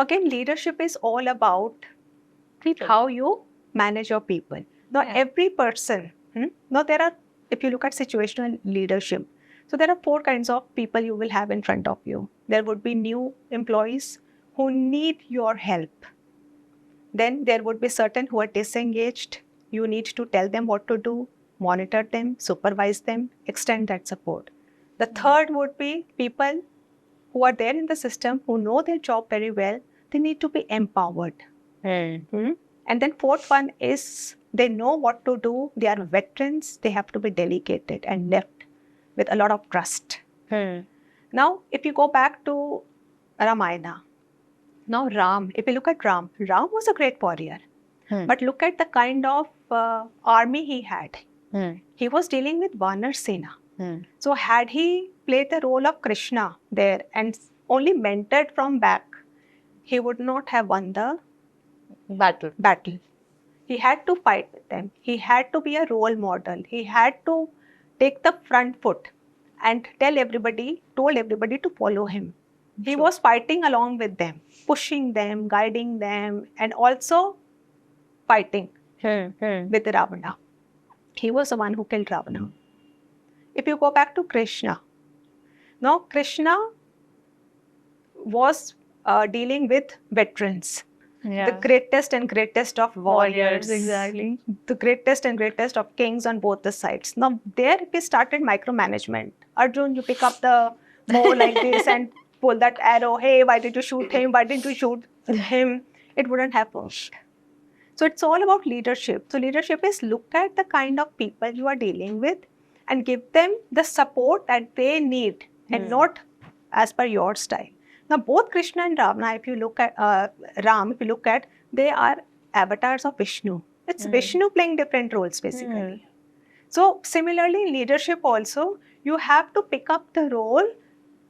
Again, leadership is all about People. how you manage your people. Not Yeah. every person. Now there are, if you look at situational leadership, so there are 4 kinds of people you will have in front of you. There would be new employees who need your help. Then there would be certain who are disengaged. You need to tell them what to do, monitor them, supervise them, extend that support. The third would be people who are there in the system, who know their job very well. They need to be empowered. And then fourth one is they know what to do. They are veterans. They have to be delegated and left with a lot of trust. Now, if you go back to Ramayana, now Ram, if you look at Ram was a great warrior. But look at the kind of army he had. He was dealing with Vanar Sena. So had he played the role of Krishna there and only mentored from back, he would not have won the battle. He had to fight with them. He had to be a role model. He had to take the front foot and told everybody to follow him. He was fighting along with them, pushing them, guiding them, and also fighting with Ravana. He was the one who killed Ravana. If you go back to Krishna, now Krishna was dealing with veterans. The greatest and greatest of warriors. Exactly. The greatest and greatest of kings on both the sides. Now, there we started micromanagement. Arjun, you pick up the bow like this and pull that arrow. Hey, why did you shoot him? Why didn't you shoot him? It wouldn't have worked. So, it's all about leadership. So, leadership is look at the kind of people you are dealing with and give them the support that they need and not as per your style. Now, both Krishna and Ravana, if you look at Ram, if you look at, they are avatars of Vishnu. It's Vishnu playing different roles basically. So, similarly, in leadership also, you have to pick up the role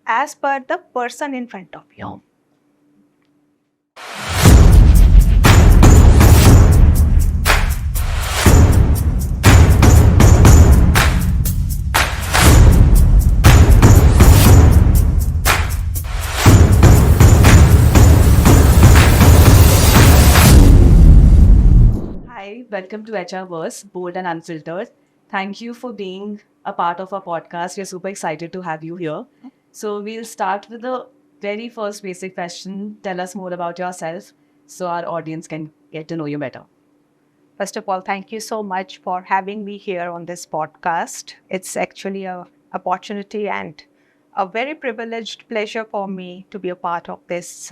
as per the person in front of you. Hi, welcome to HRVerse, Bold and Unfiltered. Thank you for being a part of our podcast. We're super excited to have you here. So we'll start with the very first basic question. Tell us more about yourself so our audience can get to know you better. First of all, thank you so much for having me here on this podcast. It's actually an opportunity and a very privileged pleasure for me to be a part of this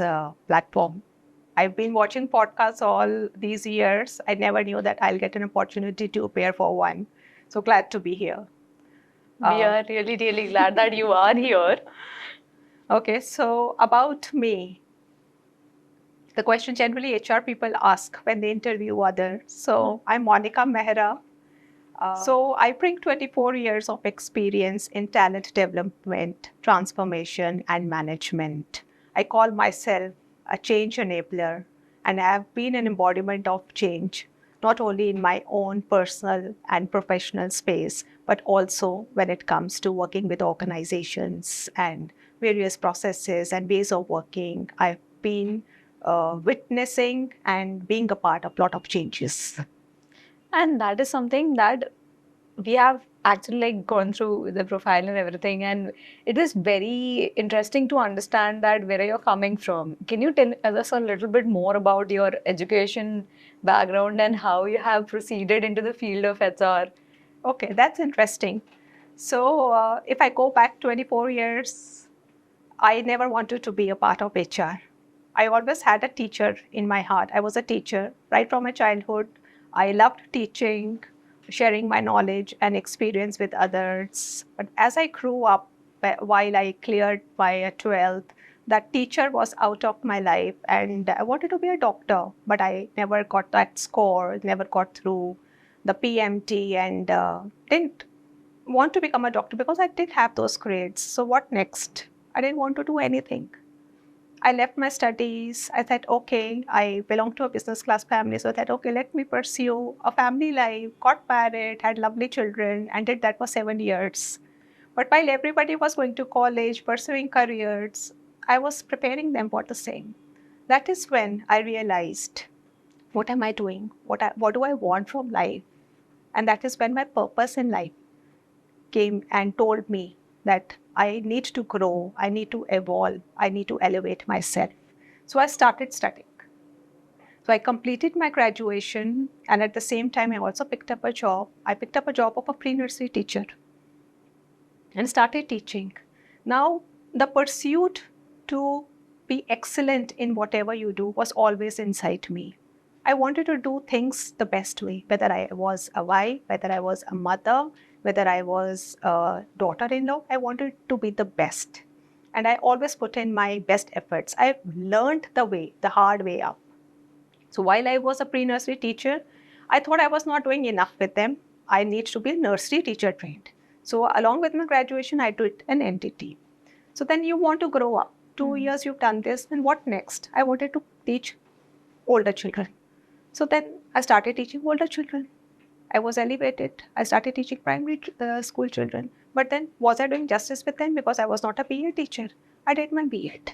platform. I've been watching podcasts all these years. I never knew that I'll get an opportunity to appear for one. So glad to be here. We are really, really glad that you are here. Okay, so about me. The question generally HR people ask when they interview others. So I'm Monika Mehra. So I bring 24 years of experience in talent development, transformation, and management. I call myself a change enabler, and I have been an embodiment of change, not only in my own personal and professional space, but also when it comes to working with organizations and various processes and ways of working. I've been witnessing and being a part of a lot of changes. And that is something that we have actually gone through the profile and everything, and it is very interesting to understand that where you're coming from. Can you tell us a little bit more about your education background and how you have proceeded into the field of HR? Okay, that's interesting. So if I go back 24 years, I never wanted to be a part of HR. I always had a teacher in my heart. I was a teacher right from my childhood. I loved teaching, sharing my knowledge and experience with others. But as I grew up, while I cleared my 12th, that teacher was out of my life and I wanted to be a doctor, but I never got that score, never got through the PMT and didn't want to become a doctor because I didn't have those grades. So what next? I didn't want to do anything. I left my studies. I thought, okay, I belong to a business class family. So I thought, okay, let me pursue a family life, got married, had lovely children, and did that for 7 years. But while everybody was going to college, pursuing careers, I was preparing them for the same. That is when I realized, what am I doing? What do I want from life? And that is when my purpose in life came and told me that I need to grow, I need to evolve, I need to elevate myself. So I started studying. So I completed my graduation, and at the same time, I also picked up a job. I picked up a job of a pre-nursery teacher and started teaching. Now, the pursuit to be excellent in whatever you do was always inside me. I wanted to do things the best way, whether I was a wife, whether I was a mother, whether I was a daughter-in-law. I wanted to be the best. And I always put in my best efforts. I learned the way, the hard way up. So while I was a pre-nursery teacher, I thought I was not doing enough with them. I need to be nursery teacher trained. So along with my graduation, I did an NTT. So then you want to grow up. 2 years you've done this, then what next? I wanted to teach older children. So then I started teaching older children. I was elevated. I started teaching primary school children. But then was I doing justice with them because I was not a BA teacher? I did my BEd.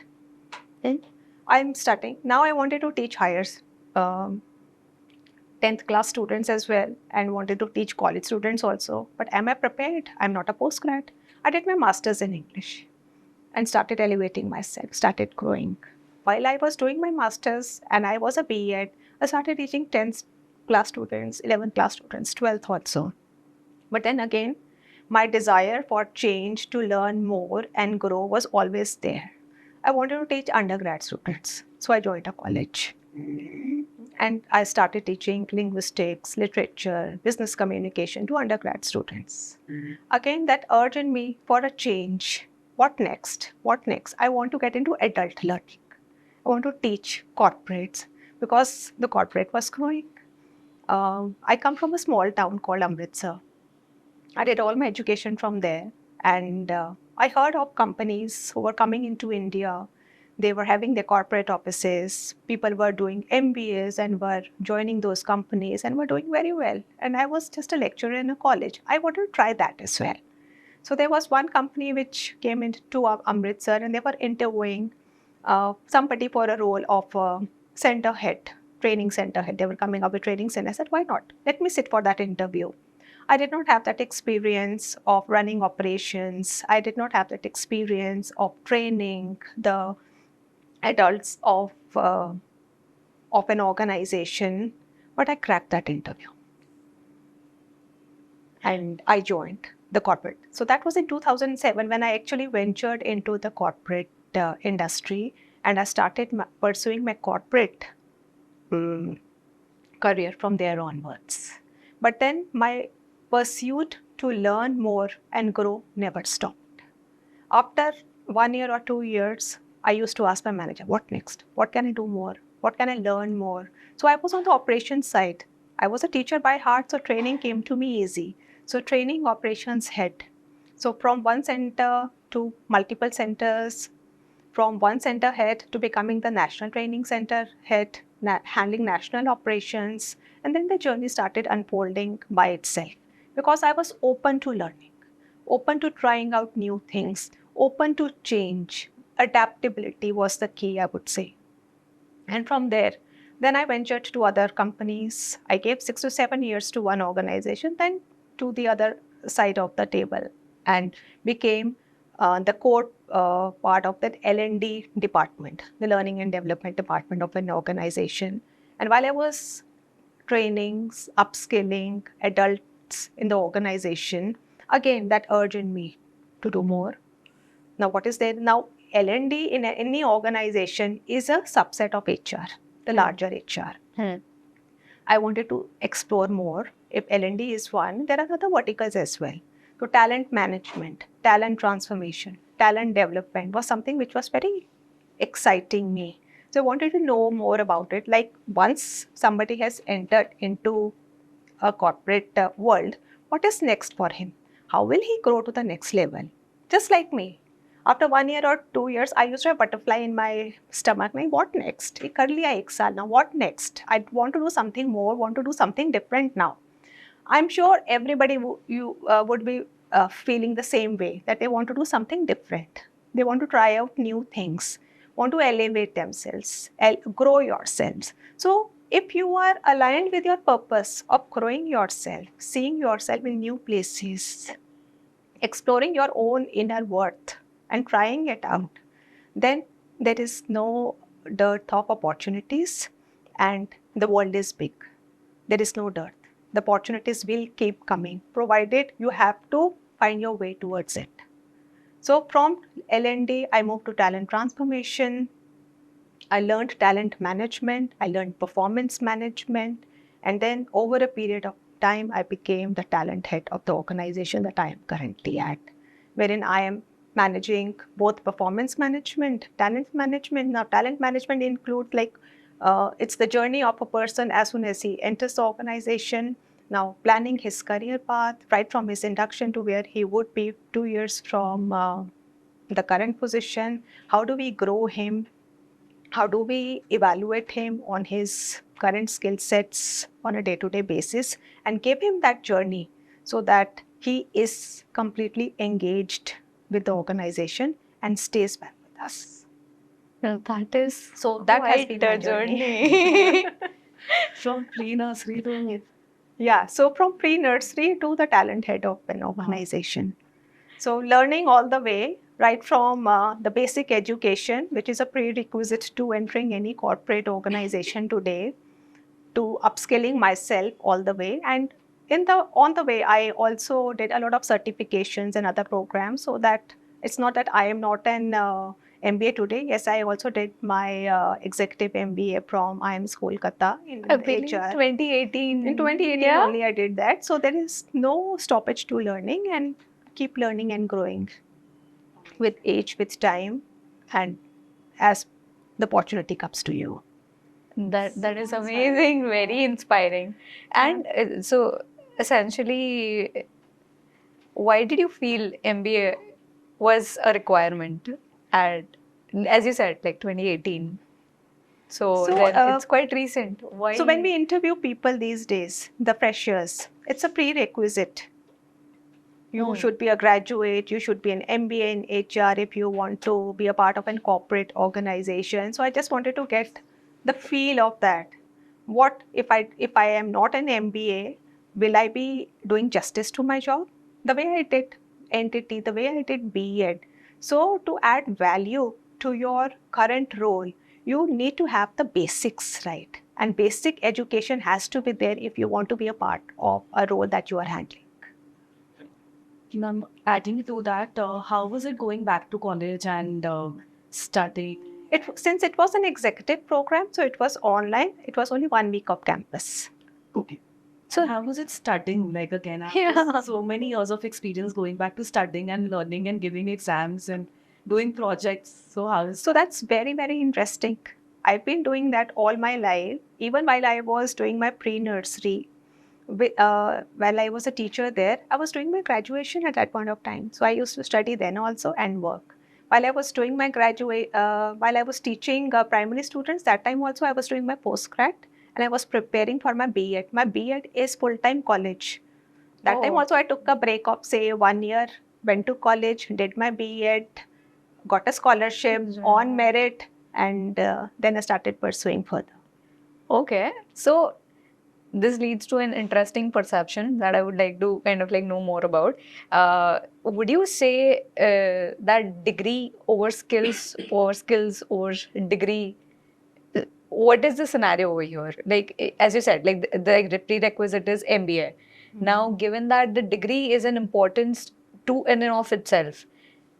Then I'm studying. Now I wanted to teach higher 10th class students as well, and wanted to teach college students also. But am I prepared? I'm not a postgrad. I did my master's in English and started elevating myself, started growing. While I was doing my master's and I was a BEd, I started teaching 10th class students, 11th class students, 12th also. But then again, my desire for change, to learn more and grow was always there. I wanted to teach undergrad students. So I joined a college. And I started teaching linguistics, literature, business communication to undergrad students. Again, that urged in me for a change. What next? What next? I want to get into adult learning. I want to teach corporates because the corporate was growing. I come from a small town called Amritsar. I did all my education from there. And I heard of companies who were coming into India. They were having their corporate offices. People were doing MBAs and were joining those companies and were doing very well. And I was just a lecturer in a college. I wanted to try that as well. So there was one company which came into Amritsar, and they were interviewing somebody for a role of center head, training center head. They were coming up with training center. I said, why not? Let me sit for that interview. I did not have that experience of running operations. I did not have that experience of training the adults of an organization, but I cracked that interview. And I joined the corporate. So that was in 2007 when I actually ventured into the corporate industry, and I started pursuing my corporate career from there onwards. But then my pursuit to learn more and grow never stopped. After 1 year or 2 years, I used to ask my manager, what next? What can I do more? What can I learn more? So I was on the operations side. I was a teacher by heart, so training came to me easy. So training operations head. So from one center to multiple centers, from one center head to becoming the national training center head, handling national operations. And then the journey started unfolding by itself because I was open to learning, open to trying out new things, open to change. Adaptability was the key, I would say. And from there, then I ventured to other companies. I gave 6 to 7 years to one organization, then to the other side of the table, and became the core part of that L&D department, the learning and development department of an organization. And while I was training, upskilling adults in the organization, again, that urged in me to do more. Now, what is there? Now, L&D in any organization is a subset of HR, the larger HR. I wanted to explore more. If L&D is one, there are other verticals as well. So talent management, talent transformation, talent development was something which was very exciting me. So I wanted to know more about it. Like once somebody has entered into a corporate world, what is next for him? How will he grow to the next level? Just like me. After 1 year or 2 years, I used to have butterfly in my stomach. Like, what next? Now, what next? I want to do something more, want to do something different now. I'm sure everybody would be feeling the same way, that they want to do something different. They want to try out new things. want to elevate themselves, grow yourselves. So if you are aligned with your purpose of growing yourself, seeing yourself in new places, exploring your own inner worth and trying it out, then there is no dearth of opportunities and the world is big. There is no dearth. The opportunities will keep coming, provided you have to find your way towards it. So from L&D, I moved to talent transformation. I learned talent management, I learned performance management, and then over a period of time, I became the talent head of the organization that I am currently at, wherein I am managing both performance management, talent management. Now, talent management includes it's the journey of a person as soon as he enters the organization. Now, planning his career path right from his induction to where he would be 2 years from the current position. How do we grow him? How do we evaluate him on his current skill sets on a day-to-day basis and give him that journey so that he is completely engaged with the organization and stays back with us. Well, that is So that has quite been my a journey. From pre-nursery to Yeah, so from pre-nursery to the talent head of an organization. So learning all the way, right from the basic education, which is a prerequisite to entering any corporate organization today, to upskilling myself all the way. And on the way, I also did a lot of certifications and other programs, so that it's not that I am not an MBA today. Yes, I also did my executive MBA from IIMS Kolkata in I believe HR. 2018. In 2018 Yeah. only I did that. So there is no stoppage to learning, and keep learning and growing with age, with time, and as the opportunity comes to you. That is amazing, very inspiring. And so essentially, why did you feel MBA was a requirement at, as you said, like 2018? So, So, then it's quite recent. Why? So when we interview people these days, the freshers, it's a prerequisite. You should be a graduate, you should be an MBA in HR if you want to be a part of a corporate organization. So I just wanted to get the feel of that. What if I am not an MBA, will I be doing justice to my job? The way I did entity, the way I did B.Ed. So to add value to your current role, you need to have the basics right. And basic education has to be there if you want to be a part of a role that you are handling. Ma'am, adding to that, how was it going back to college and studying? Since it was an executive program, so it was online. It was only 1 week of campus. Okay. So how was it studying? Like again, after so many years of experience going back to studying and learning and giving exams and doing projects. So how is So that's very, very interesting. I've been doing that all my life, even while I was doing my pre-nursery. While I was a teacher there, I was doing my graduation at that point of time. So I used to study then also and work. While I was doing my while I was teaching primary students, that time also I was doing my postgrad and I was preparing for my B.Ed. My B.Ed is full-time college. That time also I took a break of say 1 year, went to college, did my B.Ed, got a scholarship on merit, and then I started pursuing further. Okay, so this leads to an interesting perception that I would like to kind of like know more about. Would you say that degree over skills or skills over degree? What is the scenario over here? Like, as you said, like the prerequisite is MBA. Now, given that the degree is an importance to in and of itself,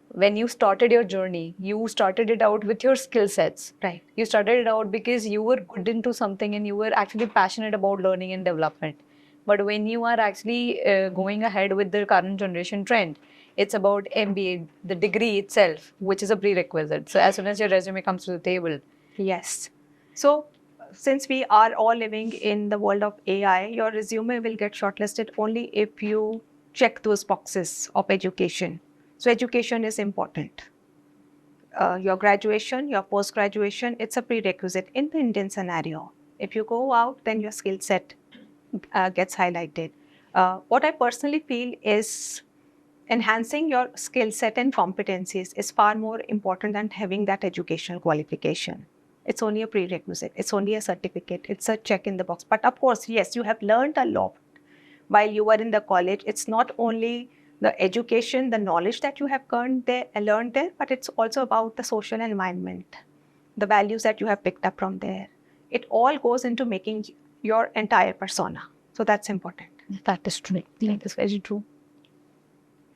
when you started your journey, you started it out with your skill sets. Right. You started it out because you were good into something and you were actually passionate about learning and development. But when you are actually going ahead with the current generation trend, it's about MBA, the degree itself, which is a prerequisite. So as soon as your resume comes to the table. Yes. So since we are all living in the world of AI, your resume will get shortlisted only if you check those boxes of education. So education is important. Your graduation, your post-graduation, it's a prerequisite in the Indian scenario. If you go out, then your skill set gets highlighted. What I personally feel is enhancing your skill set and competencies is far more important than having that educational qualification. It's only a prerequisite. It's only a certificate. It's a check in the box. But of course, yes, you have learned a lot while you were in the college. It's not only the education, the knowledge that you have learned there, but it's also about the social environment, the values that you have picked up from there. It all goes into making your entire persona. So that's important. That is true. That is very true.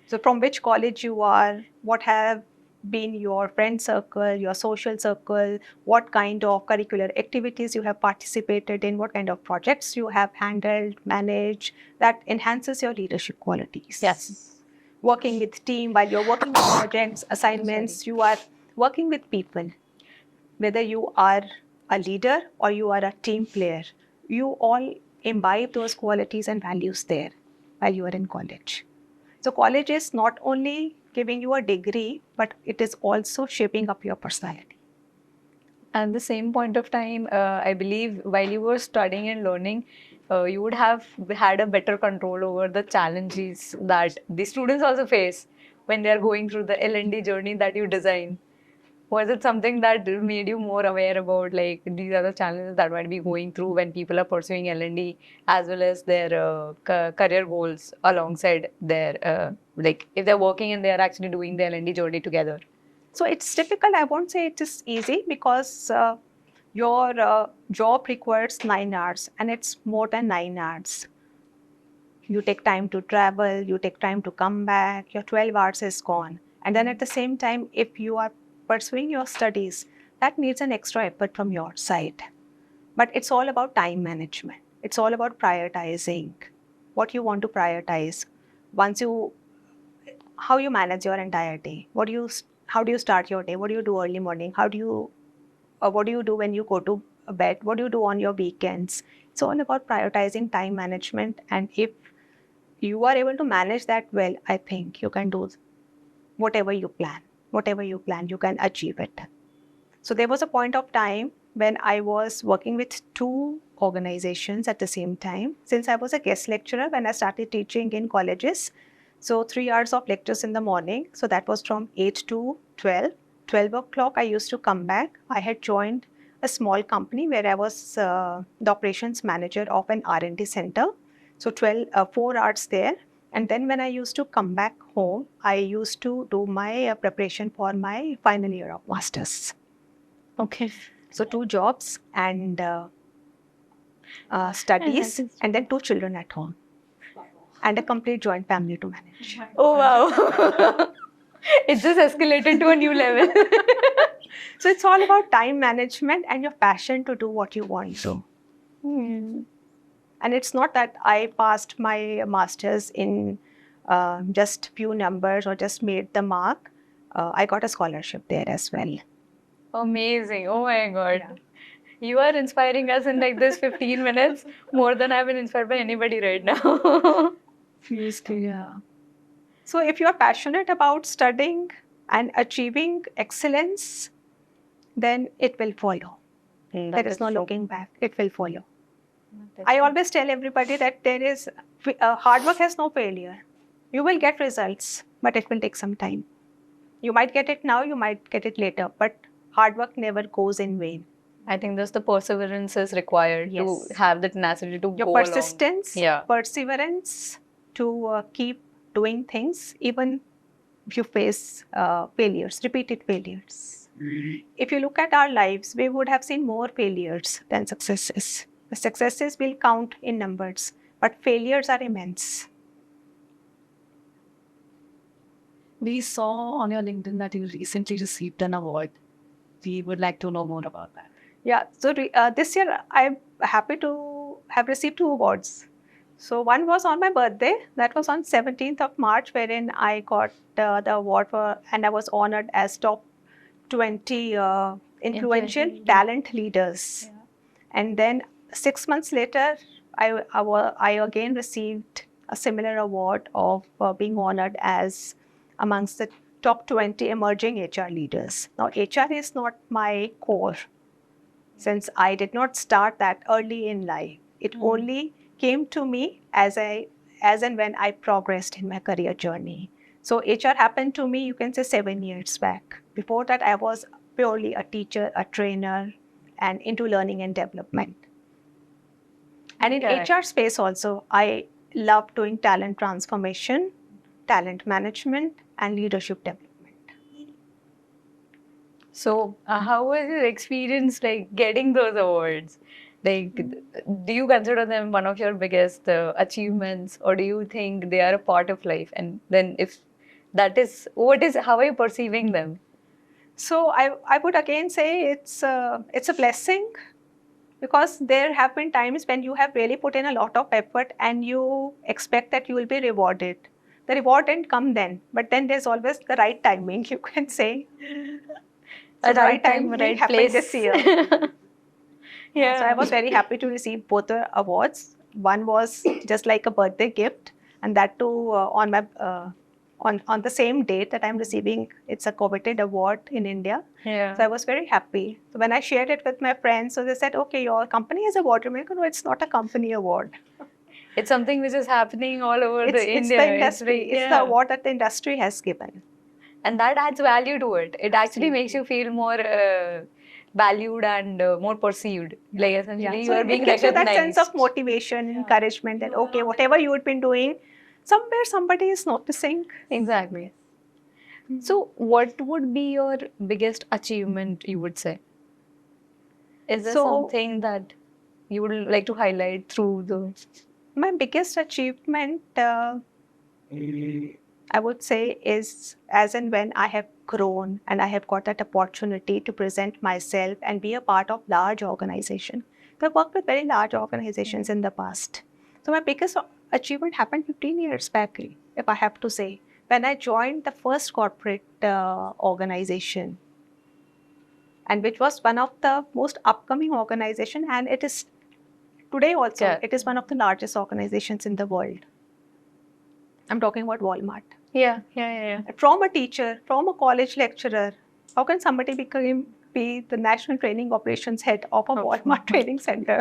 So from which college you are, what have been your friend circle, your social circle, what kind of curricular activities you have participated in, what kind of projects you have handled, managed, that enhances your leadership qualities. Yes. Working with team, while you're working on projects, assignments, you are working with people. Whether you are a leader or you are a team player, you all imbibe those qualities and values there while you are in college. So college is not only giving you a degree, but it is also shaping up your personality. At the same point of time, I believe while you were studying and learning, you would have had a better control over the challenges that the students also face when they are going through the L&D journey that you design. Was it something that made you more aware about, like, these are the challenges that might be going through when people are pursuing L&D, as well as their career goals alongside their, like, if they're working and they're actually doing the L&D journey together? So it's typical. I won't say it is easy because your job requires 9 hours and it's more than 9 hours. You take time to travel, you take time to come back, your 12 hours is gone. And then at the same time, if you are pursuing your studies, that needs an extra effort from your side. But it's all about time management. It's all about prioritizing what you want to prioritize. How you manage your entire day. How do you start your day? What do you do early morning? What do you do when you go to bed? What do you do on your weekends? It's all about prioritizing time management. And if you are able to manage that well, I think you can do whatever you plan. Whatever you plan, you can achieve it. So there was a point of time when I was working with 2 organizations at the same time. Since I was a guest lecturer when I started teaching in colleges, so 3 hours of lectures in the morning. So that was from 8 to 12. 12 o'clock, I used to come back. I had joined a small company where I was the operations manager of an R&D center. So 4 hours there. And then when I used to come back home, I used to do my preparation for my final year of master's. Okay. So 2 jobs and studies, and then 2 children at home. And a complete joint family to manage. Oh, wow. It just escalated to a new level. So it's all about time management and your passion to do what you want to. And it's not that I passed my master's in just few numbers or just made the mark. I got a scholarship there as well. Amazing. Oh my God. Yeah. You are inspiring us in like this 15 minutes more than I've been inspired by anybody right now. Yeah. So if you're passionate about studying and achieving excellence, then it will follow. There is no looking back. It will follow. I always tell everybody that hard work has no failure. You will get results, but it will take some time. You might get it now, you might get it later, but hard work never goes in vain. I think just the perseverance is required to have the tenacity to your go persistence, along. Perseverance to keep doing things, even if you face failures, repeated failures. If you look at our lives, we would have seen more failures than successes. The successes will count in numbers, but failures are immense. We saw on your LinkedIn that you recently received an award. We would like to know more about that. Yeah, so this year I'm happy to have received 2 awards. So one was on my birthday, that was on 17th of March, wherein I got the award and I was honored as top 20 influential talent leaders. Yeah. And then 6 months later, I again received a similar award of being honored as amongst the top 20 emerging HR leaders. Now, HR is not my core, since I did not start that early in life. It only came to me as and when I progressed in my career journey. So HR happened to me, you can say 7 years back. Before that, I was purely a teacher, a trainer, and into learning and development. And in Correct. HR space also, I love doing talent transformation, talent management, and leadership development. So, how was your experience like getting those awards? Like, do you consider them one of your biggest achievements, or do you think they are a part of life? And then, if that is, how are you perceiving them? So I would again say it's a blessing, because there have been times when you have really put in a lot of effort and you expect that you will be rewarded. The reward didn't come then, but then there's always the right timing, you can say. So the right timing right happened place. this year. Yeah. So I was very happy to receive both the awards. One was just like a birthday gift, and that too on my on the same date that I'm receiving. It's a coveted award in India. Yeah. So I was very happy. So when I shared it with my friends, so they said, "Okay, your company has a award." I'm like, "No, it's not a company award. It's something which is happening all over It's India. the industry. It's the yeah. award that the industry has given." And that adds value to it. It actually makes you feel more valued and more perceived. Like essentially, you So are it being gives you that sense of recognized. motivation, encouragement that, okay, whatever you had been doing, somewhere somebody is noticing. Exactly. So, what would be your biggest achievement, you would say? Is there So- something that you would like to highlight through the. My biggest achievement, I would say, is as and when I have grown and I have got that opportunity to present myself and be a part of large organization. So I've worked with very large organizations in the past. So my biggest achievement happened 15 years back, if I have to say, when I joined the first corporate organization, and which was one of the most upcoming organization, and it is today also, Yeah. it is one of the largest organizations in the world. I'm talking about Walmart. Yeah. From a teacher, from a college lecturer, how can somebody be the national training operations head of a Walmart training center?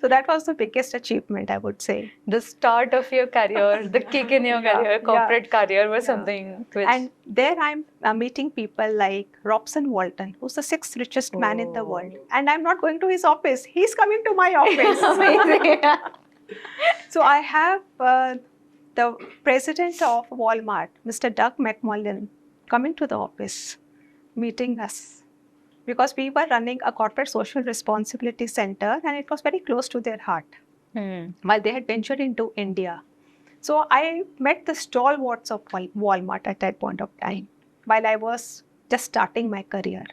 So that was the biggest achievement, I would say. The start of your career, the kick in your career, corporate career was something which. And there I'm meeting people like Robson Walton, who's the 6th richest man in the world. And I'm not going to his office. He's coming to my office. Amazing. So I have the president of Walmart, Mr. Doug McMullen, coming to the office, meeting us, because we were running a corporate social responsibility center and it was very close to their heart while they had ventured into India. So I met the stalwarts of Walmart at that point of time while I was just starting my career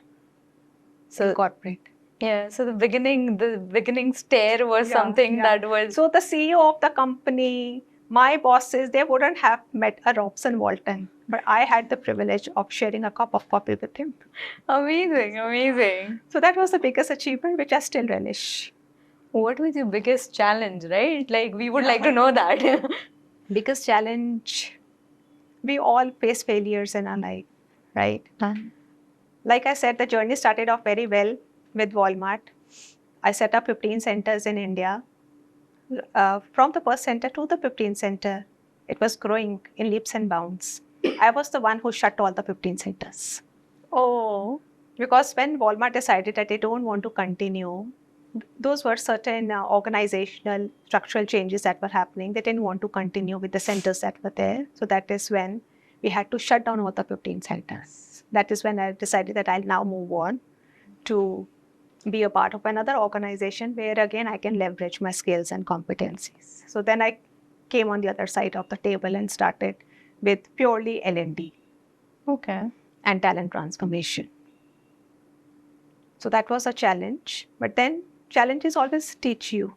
in corporate. Yeah, so the beginning stare was something that was. So the CEO of the company, my bosses, they wouldn't have met a Robson Walton, but I had the privilege of sharing a cup of coffee with him. Amazing. So that was the biggest achievement, which I still relish. What was your biggest challenge, right? Like, we would like to know that. Biggest challenge, we all face failures in our life, right? Like I said, the journey started off very well with Walmart. I set up 15 centers in India. From the first center to the 15th center, it was growing in leaps and bounds. I was the one who shut all the 15 centers. Oh. Because when Walmart decided that they don't want to continue, those were certain organizational structural changes that were happening. They didn't want to continue with the centers that were there. So that is when we had to shut down all the 15 centers. That is when I decided that I'll now move on to be a part of another organization where again I can leverage my skills and competencies. So then I came on the other side of the table and started with purely L&D. Okay. And talent transformation. So that was a challenge, but then challenges always teach you.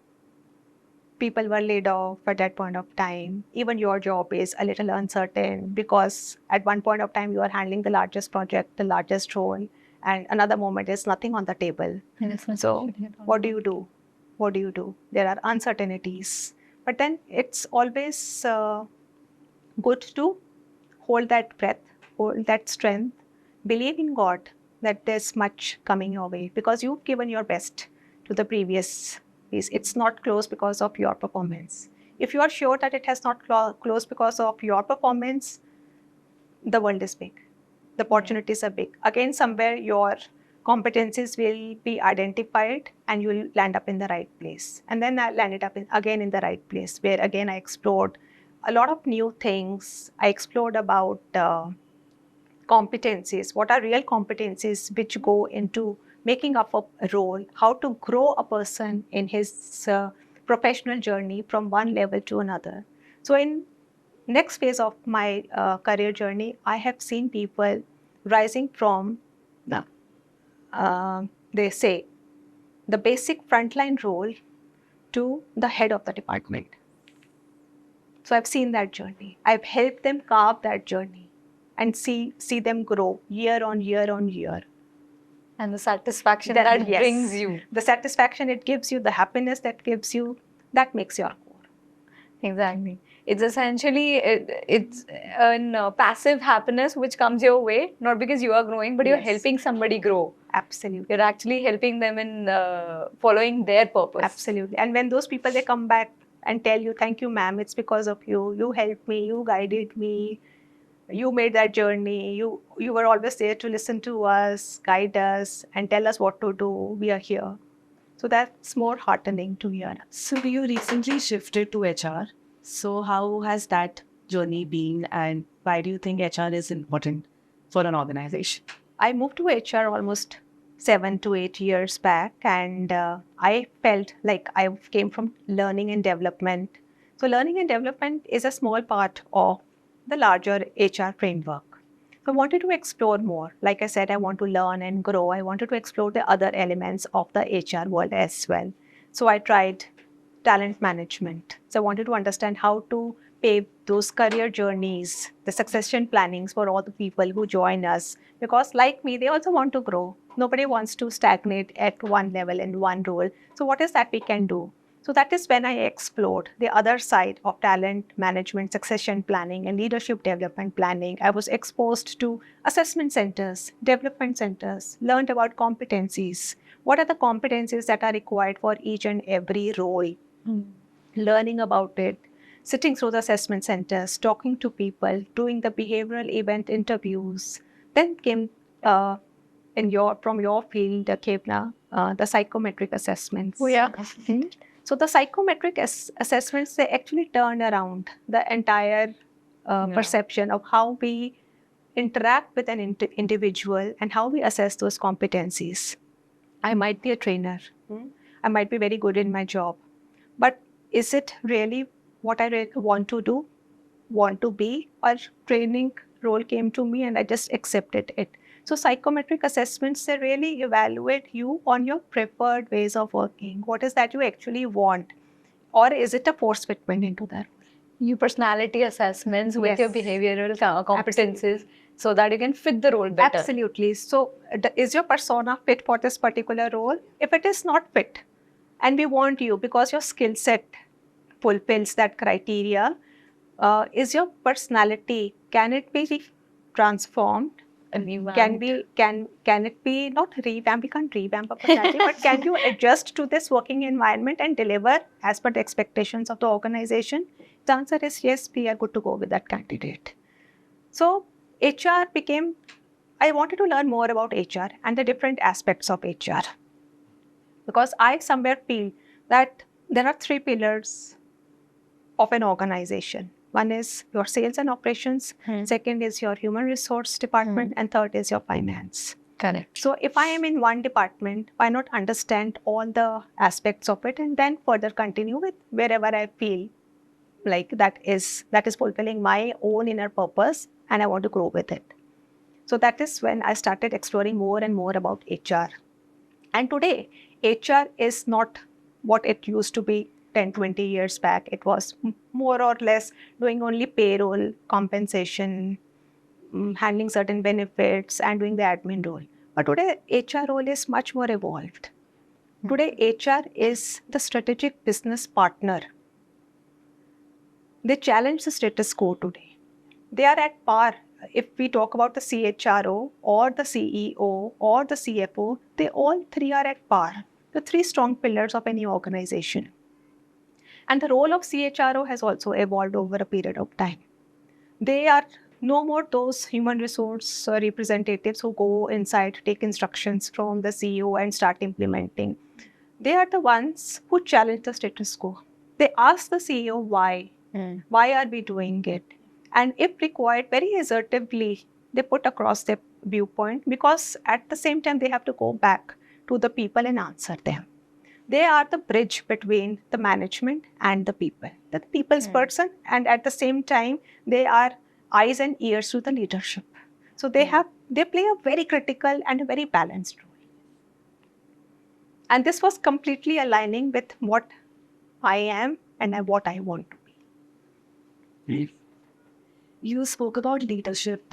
People were laid off at that point of time. Even your job is a little uncertain because at one point of time you are handling the largest project, the largest role, and another moment is nothing on the table. So what do you do? What do you do? There are uncertainties. But then it's always good to hold that breath, hold that strength, believe in God that there's much coming your way because you've given your best to the previous piece. It's not closed because of your performance. If you are sure that it has not closed because of your performance, the world is big. The opportunities are big. Again, somewhere your competencies will be identified and you will land up in the right place. And then I landed up again in the right place, where again I explored a lot of new things. I explored about competencies, what are real competencies which go into making up a role, how to grow a person in his professional journey from one level to another. So in next phase of my career journey, I have seen people rising from they say the basic frontline role to the head of the department. So I've seen that journey. I've helped them carve that journey and see them grow year on year on year. And the satisfaction that yes, brings you. the satisfaction it gives you, the happiness that gives you, that makes your core. Exactly. It's essentially, it's a passive happiness which comes your way, not because you are growing, but you're Yes. helping somebody grow. Absolutely. You're actually helping them in following their purpose. Absolutely. And when those people, they come back and tell you, thank you, ma'am, it's because of you. You helped me, you guided me, you made that journey. You were always there to listen to us, guide us, and tell us what to do. We are here. So that's more heartening to hear. So you recently shifted to HR. So how has that journey been, and why do you think HR is important for an organization? I moved to HR almost 7 to 8 years back, and I felt like I came from learning and development. So learning and development is a small part of the larger HR framework. So I wanted to explore more. Like I said, I want to learn and grow. I wanted to explore the other elements of the HR world as well. So I tried talent management. So I wanted to understand how to pave those career journeys, the succession plannings for all the people who join us. Because like me, they also want to grow. Nobody wants to stagnate at one level in one role. So what is that we can do? So that is when I explored the other side of talent management, succession planning, and leadership development planning. I was exposed to assessment centers, development centers, learned about competencies. What are the competencies that are required for each and every role? Learning about it, sitting through the assessment centers, talking to people, doing the behavioral event interviews. Then came from your field, Kevna, the psychometric assessments. Oh, yeah. So the psychometric assessments, they actually turn around the entire perception of how we interact with an individual and how we assess those competencies. I might be a trainer. I might be very good in my job. But is it really what I want to do, want to be, or training role came to me and I just accepted it? So psychometric assessments, they really evaluate you on your preferred ways of working. What is that you actually want? Or is it a force fitment into that? You personality assessments with your Yes. behavioral competencies so that you can fit the role better. Absolutely. So is your persona fit for this particular role? If it is not fit, and we want you because your skill set fulfills that criteria, is your personality, can it be transformed? Can it be not revamped? We can't revamp a personality, but can you adjust to this working environment and deliver as per the expectations of the organization? The answer is yes, we are good to go with that candidate. So HR became, I wanted to learn more about HR and the different aspects of HR. Because I somewhere feel that there are 3 pillars of an organization. One is your sales and operations, second is your human resource department, and third is your finance. Correct. So if I am in one department, why not understand all the aspects of it and then further continue with wherever I feel like that is fulfilling my own inner purpose and I want to grow with it. So that is when I started exploring more and more about HR. And today, HR is not what it used to be 10, 20 years back. It was more or less doing only payroll, compensation, handling certain benefits, and doing the admin role. But today, HR role is much more evolved. Today, HR is the strategic business partner. They challenge the status quo today. They are at par. If we talk about the CHRO or the CEO or the CFO, they all 3 are at par. The 3 strong pillars of any organization. And the role of CHRO has also evolved over a period of time. They are No more those human resource representatives who go inside, take instructions from the CEO and start implementing. They are the ones who challenge the status quo. They ask the CEO why. Why are we doing it? And if required, very assertively, they put across their viewpoint, because at the same time, they have to go back to the people and answer them. They are the bridge between the management and the people. The people's person, and at the same time, they are eyes and ears to the leadership. So they play a very critical and a very balanced role. And this was completely aligning with what I am and what I want to be. You spoke about leadership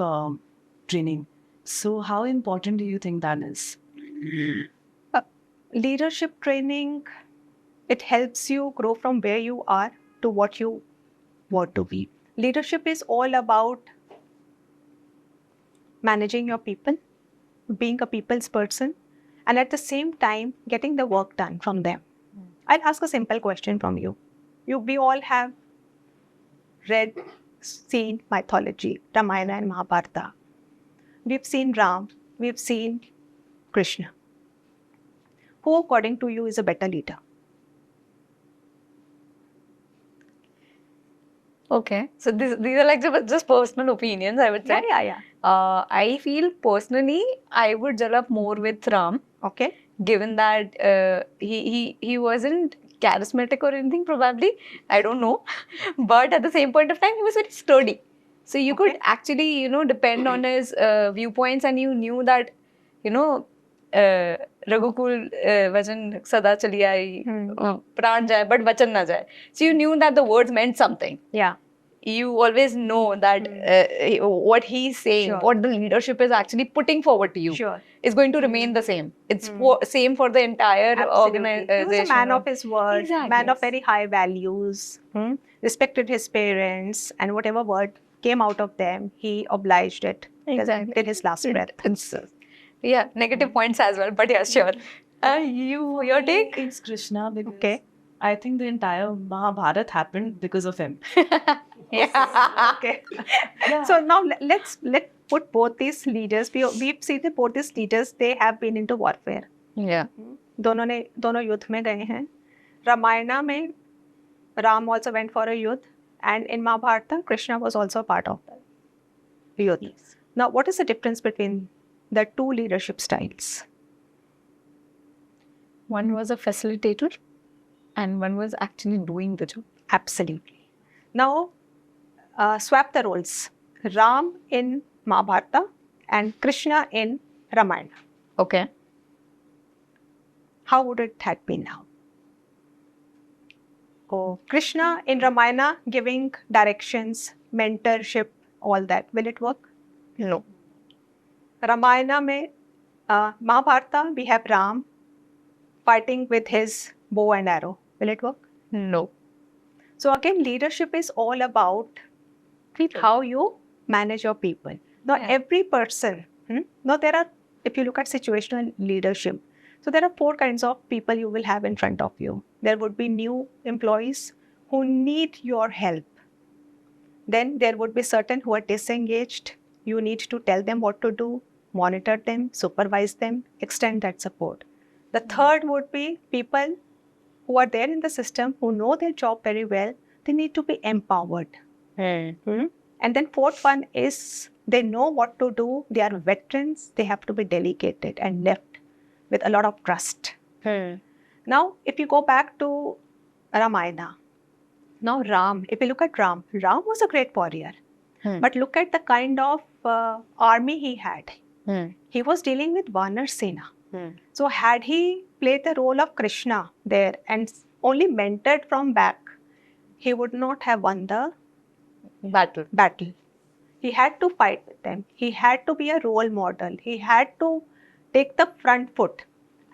training. So how important do you think that is? Leadership training, it helps you grow from where you are to what you want to be. Leadership is all about managing your people, being a people's person, and at the same time, getting the work done from them. I'll ask a simple question from you. We all have read, seen mythology, Ramayana and Mahabharata. We've seen Ram, we've seen Krishna. Who, according to you, is a better leader? Okay, so these are like just personal opinions, I would say. Yeah. I feel personally, I would gel up more with Ram. Okay. Given that he wasn't charismatic or anything, probably, I don't know, but at the same point of time, he was very sturdy. So you could actually, depend on his viewpoints, and you knew that, Raghukul vachan sada chali aayi, pran jaye, but vachan na jaye. So you knew that the words meant something. Yeah. You always know that what he's saying, what the leadership is actually putting forward to you, is going to remain the same. It's same for the entire organization. He was a man of his word, Exactly. man of very high values, respected his parents, and whatever word came out of them, he obliged it till his last breath. Yeah, negative points as well, but yeah, sure. Your take? It's Krishna, because I think the entire Mahabharata happened because of him. Yeah. Okay. Yeah. So now let's put both these leaders. We've seen that both these leaders, they have been into warfare. Yeah. दोनों युद्ध में गए हैं. Ramayana में Ram also went for a युद्ध, and in Mahabharata, Krishna was also a part of the युद्ध. Yes. Now, what is the difference between the two leadership styles? One was a facilitator, and one was actually doing the job. Absolutely. Now, swap the roles. Ram in Mahabharata and Krishna in Ramayana. Okay. How would it have been now? Krishna in Ramayana giving directions, mentorship, all that. Will it work? No. Ramayana mein, Mahabharata, we have Ram fighting with his bow and arrow. Will it work? No. So again, leadership is all about how you manage your people. Now, every person, now there are, if you look at situational leadership, so there are 4 kinds of people you will have in front of you. There would be new employees who need your help. Then there would be certain who are disengaged. You need to tell them what to do, monitor them, supervise them, extend that support. The third would be people who are there in the system, who know their job very well. They need to be empowered. And then fourth one is they know what to do. They are veterans. They have to be delegated and left with a lot of trust. Now, if you go back to Ramayana, now Ram, if you look at Ram was a great warrior. But look at the kind of army he had. He was dealing with Vanar Sena. So had he played the role of Krishna there and only mentored from back, he would not have won the battle. He had to fight with them. He had to be a role model. He had to take the front foot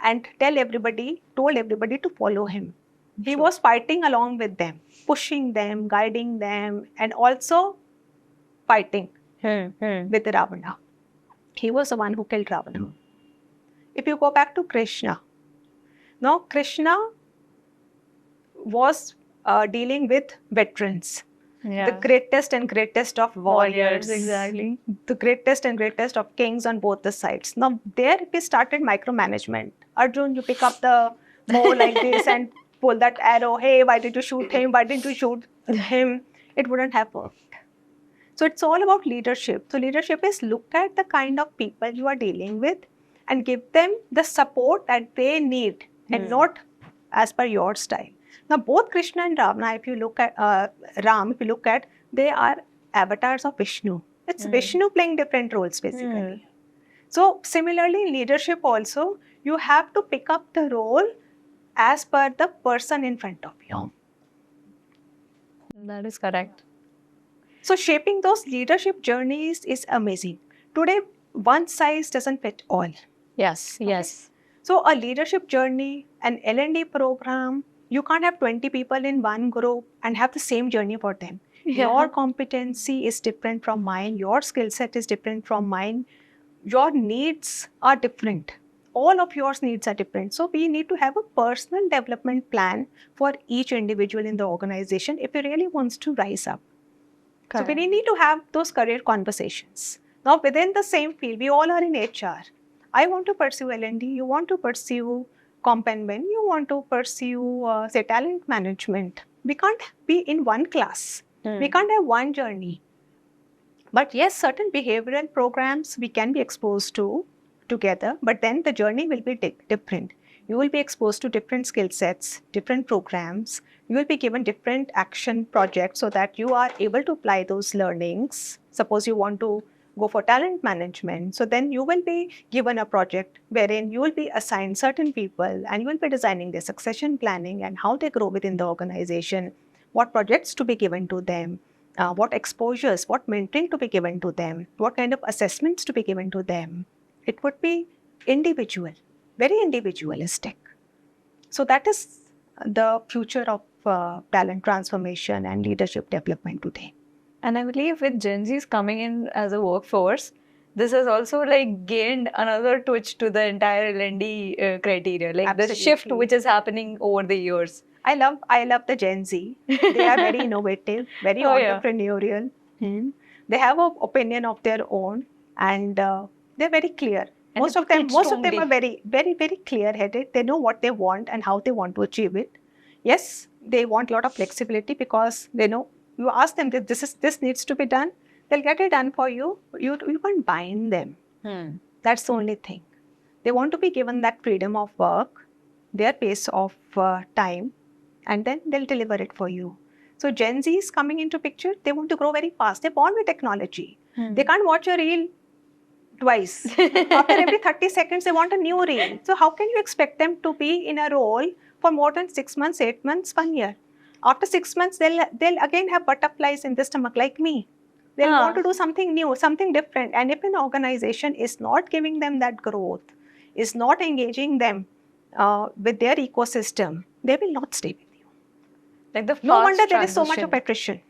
and told everybody to follow him. He was fighting along with them, pushing them, guiding them, and also fighting with Ravana. He was the one who killed Ravana. If you go back to Krishna, now Krishna was dealing with veterans. Yeah. The greatest and greatest of warriors. Exactly. The greatest and greatest of kings on both the sides. Now, there we started micromanagement. Arjun, you pick up the bow like this and pull that arrow. Hey, why did you shoot him? Why didn't you shoot him? It wouldn't have worked. So it's all about leadership. So leadership is look at the kind of people you are dealing with and give them the support that they need and not as per your style. Now both Krishna and Ravana, if you look at Ram, if you look at, they are avatars of Vishnu. It's Vishnu playing different roles basically. So similarly in leadership also, you have to pick up the role as per the person in front of you. That is correct. So shaping those leadership journeys is amazing. Today, one size doesn't fit all. Yes, yes. So a leadership journey, an L&D program, you can't have 20 people in one group and have the same journey for them. Yeah. Your competency is different from mine. Your skill set is different from mine. Your needs are different. All of your needs are different. So we need to have a personal development plan for each individual in the organization if he really wants to rise up. Correct. So we need to have those career conversations. Now within the same field, we all are in HR. I want to pursue L&D, you want to pursue Comp and Ben, you want to pursue, say, talent management. We can't be in one class. We can't have one journey. But yes, certain behavioral programs we can be exposed to together, but then the journey will be different. You will be exposed to different skill sets, different programs. You will be given different action projects so that you are able to apply those learnings. Suppose you want to go for talent management. So then you will be given a project wherein you will be assigned certain people and you will be designing their succession planning and how they grow within the organization, what projects to be given to them, what exposures, what mentoring to be given to them, what kind of assessments to be given to them. It would be individual, very individualistic. So that is the future of talent transformation and leadership development today. And I believe with Gen Zs coming in as a workforce, this has also like gained another twitch to the entire L&D criteria, like the shift Absolutely. which is happening over the years. I love the Gen Z. They are very innovative, very Oh, yeah. entrepreneurial. They have an opinion of their own, and they're very clear. And Most of them are very, very, very clear-headed. They know what they want and how they want to achieve it. Yes, they want a lot of flexibility because they know you ask them that this needs to be done, they'll get it done for you. You can't bind them. That's the only thing. They want to be given that freedom of work, their pace of time, and then they'll deliver it for you. So Gen Z is coming into picture. They want to grow very fast. They're born with technology. They can't watch a reel twice. After every 30 seconds, they want a new reel. So how can you expect them to be in a role for more than 6 months, 8 months, 1 year? After 6 months, they'll again have butterflies in the stomach like me. They'll want to do something new, something different. And if an organization is not giving them that growth, is not engaging them with their ecosystem, they will not stay with you. Like the No wonder fast there is so much of transition. attrition.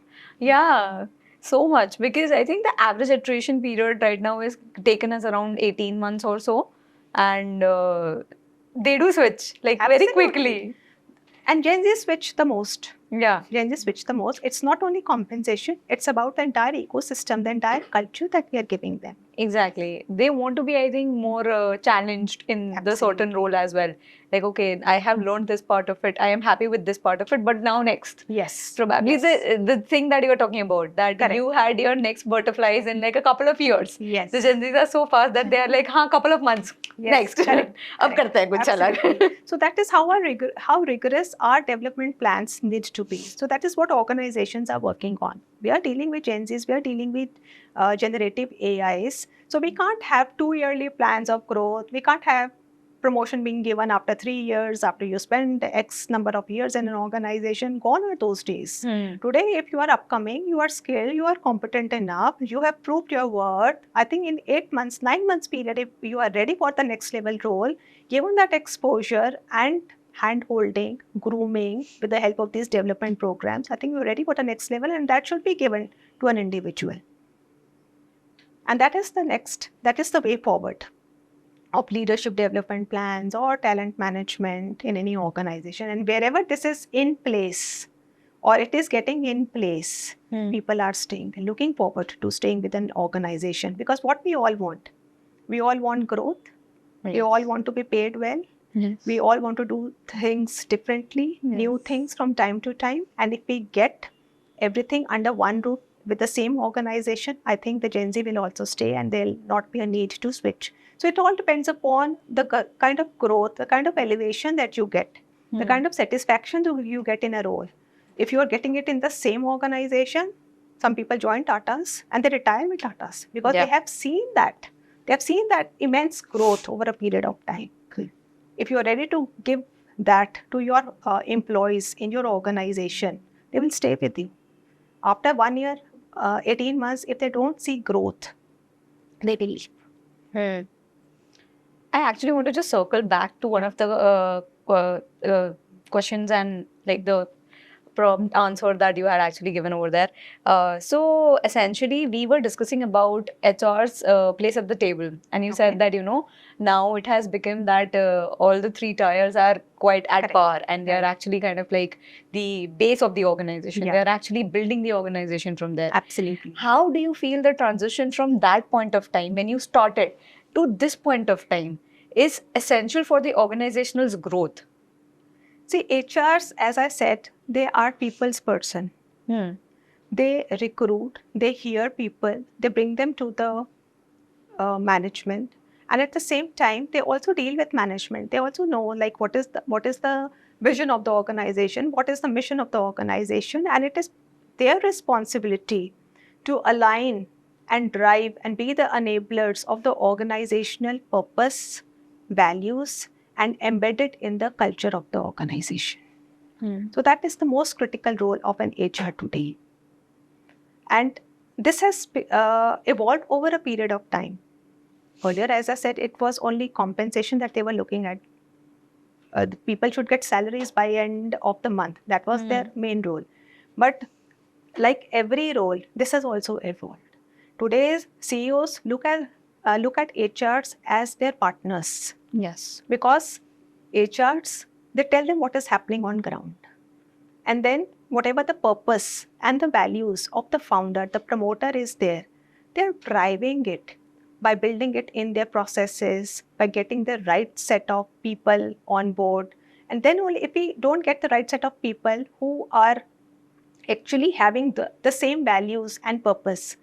Yeah, so much, because I think the average attrition period right now is taken as around 18 months or so, and they do switch like very Absolutely. quickly. And Gen Z switch the most. Yeah, Gen Z switch the most. It's not only compensation, it's about the entire ecosystem, the entire culture that we are giving them. exactly. They want to be, I think, more challenged in the certain role as well. Like, okay, I have learned this part of it. I am happy with this part of it, but now next. Yes. Probably Yes. the thing that you were talking about, that Correct. you had your next butterflies in like a couple of years. Yes. The Gen Zs are so fast that they are like, हाँ, couple of months. Yes, Next. correct, अब करते हैं कुछ अलग. Absolutely. So that is how rigorous our development plans need to be. So that is what organizations are working on. We are dealing with Gen Zs, we are dealing with generative AIs. So we can't have 2-yearly plans of growth. We can't have promotion being given after 3 years, after you spend X number of years in an organization. Gone are those days. Today, if you are upcoming, you are skilled, you are competent enough, you have proved your worth. I think in 8 months, 9 months period, if you are ready for the next level role, given that exposure and hand-holding, grooming with the help of these development programs, I think you're ready for the next level, and that should be given to an individual. And that is the way forward of leadership development plans or talent management in any organization. And wherever this is in place, or it is getting in place, Hmm. people are staying, looking forward to staying with an organization. Because what we all want growth, we all want to be paid well, Yes. we all want to do things differently, new things from time to time. And if we get everything under one roof with the same organization, I think the Gen Z will also stay and there'll not be a need to switch. So it all depends upon the kind of growth, the kind of elevation that you get, the kind of satisfaction you get in a role. If you are getting it in the same organization, some people join Tatas and they retire with Tatas because they have seen that. They have seen that immense growth over a period of time. If you are ready to give that to your employees in your organization, they will stay with you. After 1 year, 18 months, if they don't see growth, they will leave. I actually want to just circle back to one of the questions and like the prompt answer that you had actually given over there. So essentially, we were discussing about HR's place at the table, and you said that now it has become that all the three tiers are quite at par, and they are actually kind of like the base of the organization. They are actually building the organization from there. Absolutely. How do you feel the transition from that point of time when you started to this point of time is essential for the organizational's growth? See, HRs, as I said, they are people's person. They recruit, they hear people, they bring them to the management, and at the same time, they also deal with management. They also know like what is the vision of the organization, what is the mission of the organization, and it is their responsibility to align and drive and be the enablers of the organizational purpose, values, and embed it in the culture of the organization. So that is the most critical role of an HR today. And this has evolved over a period of time. Earlier, as I said, it was only compensation that they were looking at. The people should get salaries by end of the month. That was their main role. But like every role, this has also evolved. Today's CEOs look at HRs as their partners. Yes. Because HRs, they tell them what is happening on ground. And then whatever the purpose and the values of the founder, the promoter is there, they're driving it by building it in their processes, by getting the right set of people on board. And then only if we don't get the right set of people who are actually having the same values and purpose,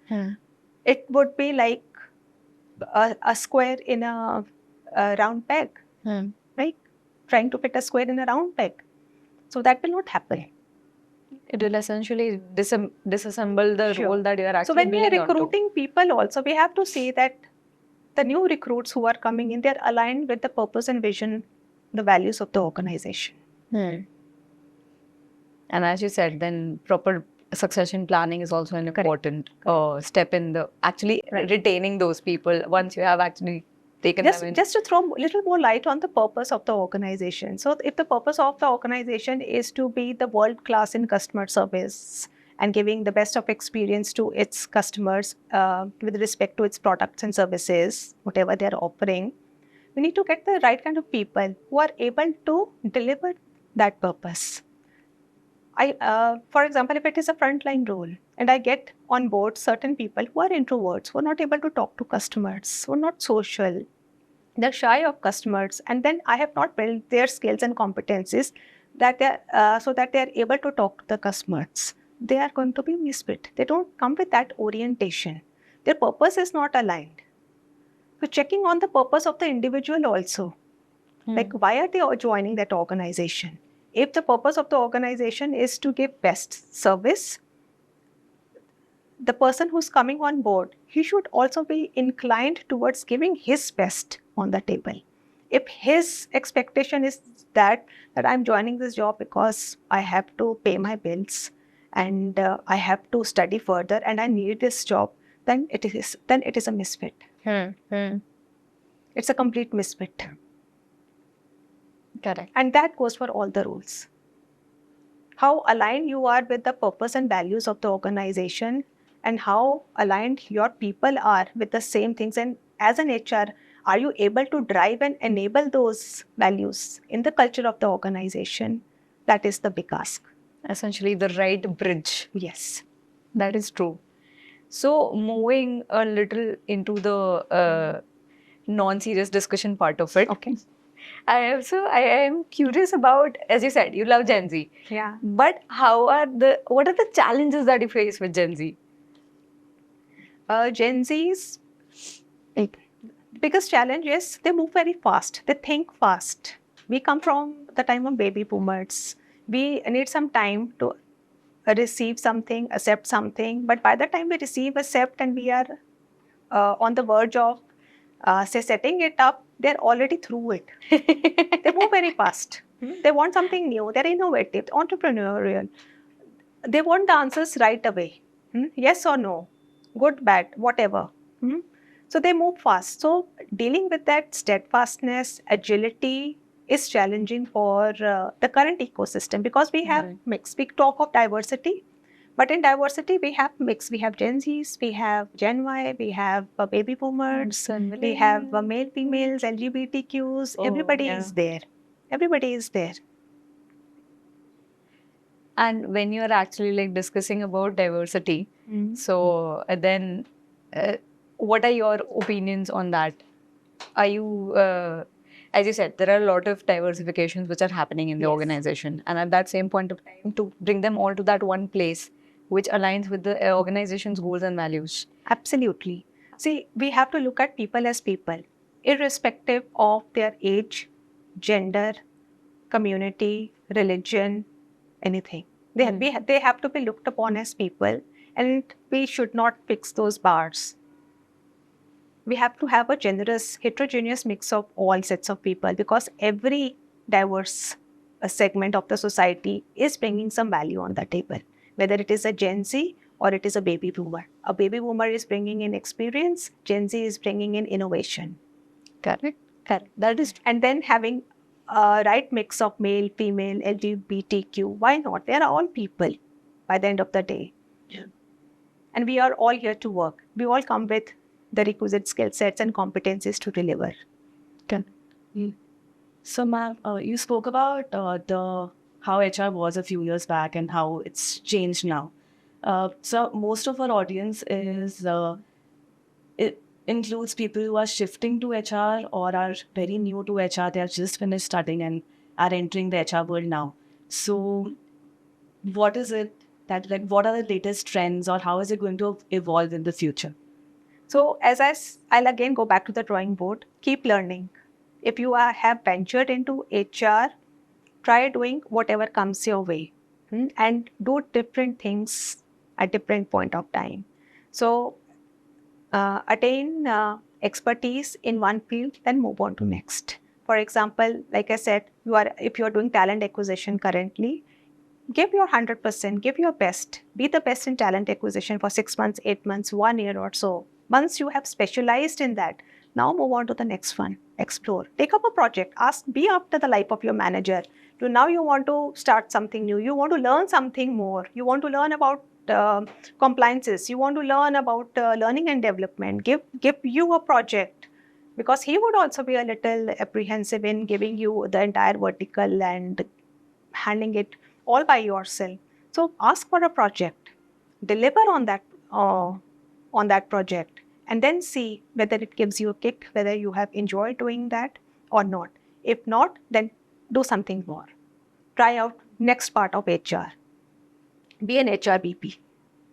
it would be like a square in a round peg, right? Trying to fit a square in a round peg. So that will not happen. It will essentially disassemble the role that you are actually So when we are building onto. recruiting people also, we have to see that the new recruits who are coming in, they're aligned with the purpose and vision, the values of the organization. And as you said, then proper succession planning is also an important step in the actually retaining those people once you have actually taken them in. Just to throw a little more light on the purpose of the organization. So if the purpose of the organization is to be the world class in customer service and giving the best of experience to its customers with respect to its products and services, whatever they're offering, we need to get the right kind of people who are able to deliver that purpose. For example, if it is a frontline role and I get on board certain people who are introverts, who are not able to talk to customers, who are not social, they're shy of customers, and then I have not built their skills and competencies that so that they are able to talk to the customers, they are going to be misfit. They don't come with that orientation. Their purpose is not aligned. So checking on the purpose of the individual also, like why are they joining that organization? If the purpose of the organization is to give best service, the person who's coming on board, he should also be inclined towards giving his best on the table. If his expectation is that I'm joining this job because I have to pay my bills and I have to study further and I need this job, then it is a misfit. It's a complete misfit. Correct. And that goes for all the roles. How aligned you are with the purpose and values of the organization, and how aligned your people are with the same things. And as an HR, are you able to drive and enable those values in the culture of the organization? That is the big ask. Essentially, the right bridge. Yes. That is true. So, moving a little into the non-serious discussion part of it. Okay. I am curious about, as you said, you love Gen Z. Yeah. But what are the challenges that you face with Gen Z? Gen Z's biggest challenge is they move very fast. They think fast. We come from the time of baby boomers. We need some time to receive something, accept something. But by the time we receive, accept, and we are on the verge of say setting it up, they're already through it. They move very fast. They want something new. They're innovative, entrepreneurial. They want the answers right away. Yes or no, good, bad, whatever. So they move fast. So dealing with that steadfastness, agility is challenging for the current ecosystem because we have mix. We talk of diversity, but in diversity we have mix. We have Gen Zs, we have Gen Y, we have baby boomers, we have male, females, LGBTQs. Everybody is there. Everybody is there. And when you're actually like discussing about diversity, so then what are your opinions on that? Are you, as you said, there are a lot of diversifications which are happening in the organization. And at that same point of time, to bring them all to that one place, which aligns with the organization's goals and values. Absolutely. See, we have to look at people as people, irrespective of their age, gender, community, religion, anything. They have to be looked upon as people, and we should not fix those bars. We have to have a generous, heterogeneous mix of all sets of people because every diverse segment of the society is bringing some value on the table, whether it is a Gen Z or it is a baby boomer. A baby boomer is bringing in experience, Gen Z is bringing in innovation. Correct. Correct. That is, and then having a right mix of male, female, LGBTQ. Why not? They are all people by the end of the day. Yeah. And we are all here to work. We all come with the requisite skill sets and competencies to deliver. Okay. So, ma'am, you spoke about how HR was a few years back and how it's changed now. So most of our audience it includes people who are shifting to HR or are very new to HR. They have just finished studying and are entering the HR world now. So what is it that, like, what are the latest trends or how is it going to evolve in the future? So I'll again go back to the drawing board, keep learning. If you have ventured into HR, try doing whatever comes your way and do different things at different point of time. So attain expertise in one field, then move on to next. For example, like I said, if you are doing talent acquisition currently, give your 100%, give your best, be the best in talent acquisition for 6 months, 8 months, 1 year or so. Once you have specialized in that, now move on to the next one, explore, take up a project, be after the life of your manager. So now you want to start something new, you want to learn something more, you want to learn about compliances, you want to learn about learning and development, give you a project, because he would also be a little apprehensive in giving you the entire vertical and handling it all by yourself. So ask for a project, deliver on that project, and then see whether it gives you a kick, whether you have enjoyed doing that or not. If not, then do something more. Try out next part of HR. Be an HR BP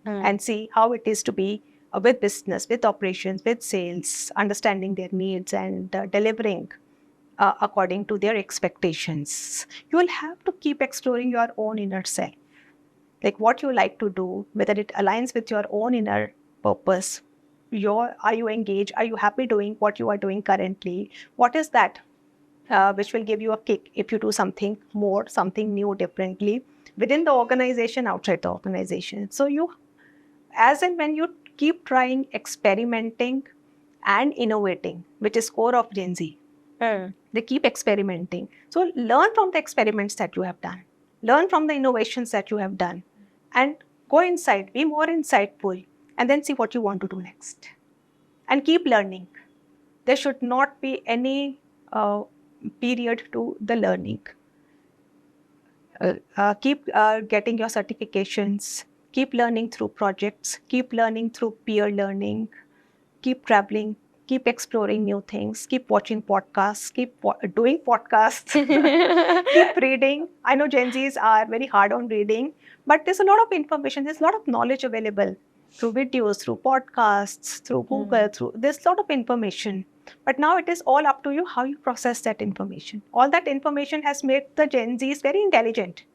and see how it is to be with business, with operations, with sales, understanding their needs and delivering according to their expectations. You will have to keep exploring your own inner self, like what you like to do, whether it aligns with your own inner purpose. Are you engaged? Are you happy doing what you are doing currently? What is that which will give you a kick if you do something more, something new, differently within the organization, outside the organization? So as and when you keep trying, experimenting and innovating, which is core of Gen Z, they keep experimenting. So learn from the experiments that you have done, learn from the innovations that you have done, and go inside, be more insightful, and then see what you want to do next. And keep learning. There should not be any period to the learning. Keep getting your certifications. Keep learning through projects. Keep learning through peer learning. Keep traveling. Keep exploring new things. Keep watching podcasts. Keep doing podcasts. Keep reading. I know Gen Zs are very hard on reading, but there's a lot of information. There's a lot of knowledge available through videos, through podcasts, through Google. There's a lot of information. But now it is all up to you how you process that information. All that information has made the Gen Zs very intelligent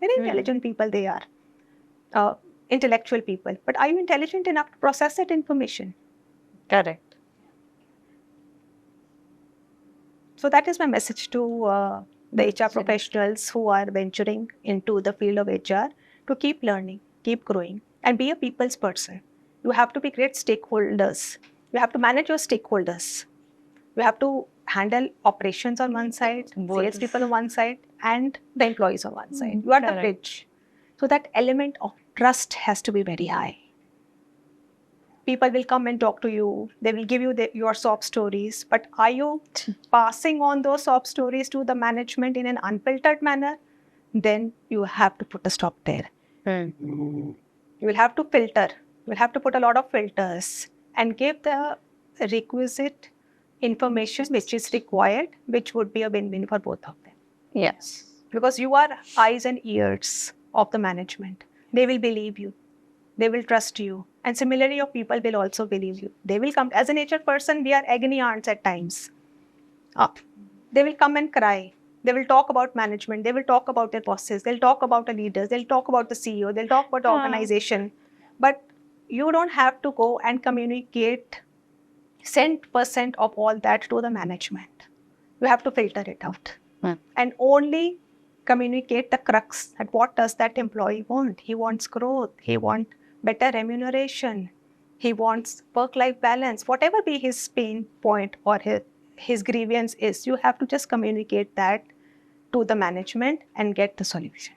people they are. Intellectual people. But are you intelligent enough to process that information? Correct. So that is my message to the HR professionals who are venturing into the field of HR, to keep learning, keep growing, and be a people's person. You have to be great stakeholders. You have to manage your stakeholders. You have to handle operations on one side, sales people on one side, and the employees on one side. You are the bridge. So that element of trust has to be very high. People will come and talk to you. They will give you your sob stories. But are you passing on those sob stories to the management in an unfiltered manner? Then you have to put a stop there. You will have to filter. You will have to put a lot of filters and give the requisite information which is required, which would be a win-win for both of them. Yes. Because you are eyes and ears of the management. They will believe you. They will trust you. And similarly, your people will also believe you. They will come. As an HR person, we are agony aunts at times. They will come and cry. They will talk about management. They will talk about their bosses. They'll talk about the leaders. They'll talk about the CEO. They'll talk about the organization. But you don't have to go and communicate 100% of all that to the management. You have to filter it out. And only communicate the crux at what does that employee want. He wants growth. He wants better remuneration. He wants work-life balance. Whatever be his pain point or his grievance is, you have to just communicate that to the management and get the solution.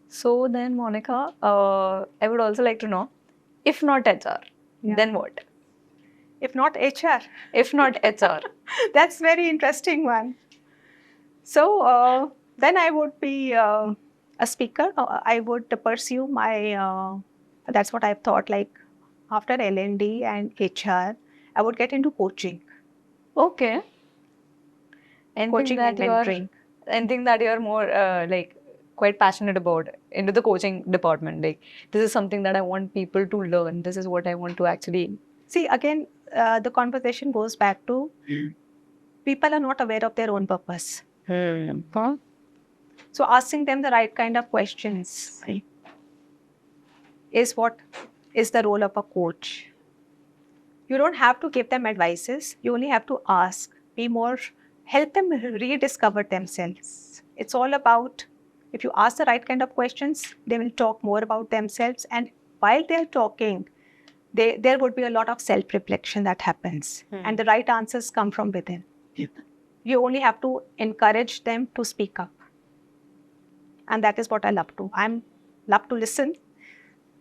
So then, Monika, I would also like to know, if not HR, then what? If not HR. If not HR. That's very interesting one. So then I would be a speaker. I would pursue my, that's what I've thought, like after L&D and HR, I would get into coaching. Okay. Coaching and mentoring. Anything that you're more like quite passionate about into the coaching department. Like, this is something that I want people to learn. This is what I want to actually... See, again, the conversation goes back to people are not aware of their own purpose. So asking them the right kind of questions is what is the role of a coach. You don't have to give them advices. You only have to ask, be more, help them rediscover themselves. It's all about, if you ask the right kind of questions, they will talk more about themselves. And while they're talking, there would be a lot of self-reflection that happens. And the right answers come from within. You only have to encourage them to speak up. And that is what I love to. I love to listen.